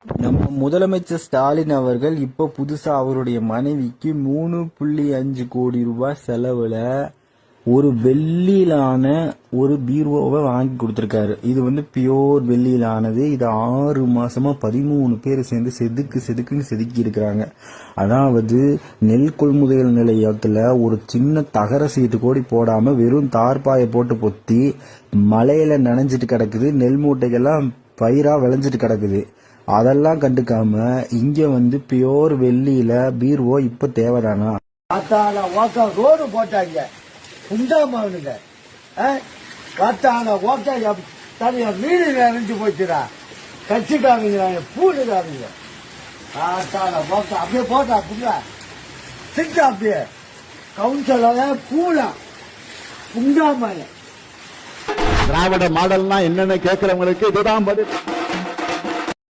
நம்ம முதலமைச்சர் ஸ்டாலின் அவர்கள் இப்ப புதுசா அவருடைய மனைவிக்கு 3.5 கோடி ரூபாய் செலவுல ஒரு வெள்ளியிலான ஒரு பீரோவை வாங்கி கொடுத்திருக்காரு. இது பியோர் வெள்ளியிலானது. இது 6 மாசமா 13 பேர் சேர்ந்து செதுக்குன்னு செதுக்கி இருக்கிறாங்க. அதாவது நெல் கொள்முதல் நிலையத்துல ஒரு சின்ன தகர சீட்டு கோடி போடாம வெறும் தார்பாயை போட்டு பொத்தி மழையில நனைஞ்சிட்டு கிடக்குது. நெல் மூட்டைகள்லாம் பயிரா விளைஞ்சிட்டு கிடக்குது. அதெல்லாம் கண்டுக்காம இங்க பியோர் வெள்ளியில பீர்வோ இப்ப தேவைதானா? ரோடு போட்டாங்க புண்டாமாவனுங்க தனியா மீன் நினைஞ்சு போச்சுடா. கட்சிக்காரங்க பூடுக்காரங்க அப்படியே போட்டா புண்டா சிட்டா அப்படியே கவுன்சில பூலா புண்டாமாய. திராவிட மாடல்னா என்னன்னு கேட்கிறவங்களுக்கு இதுதான் பதில்.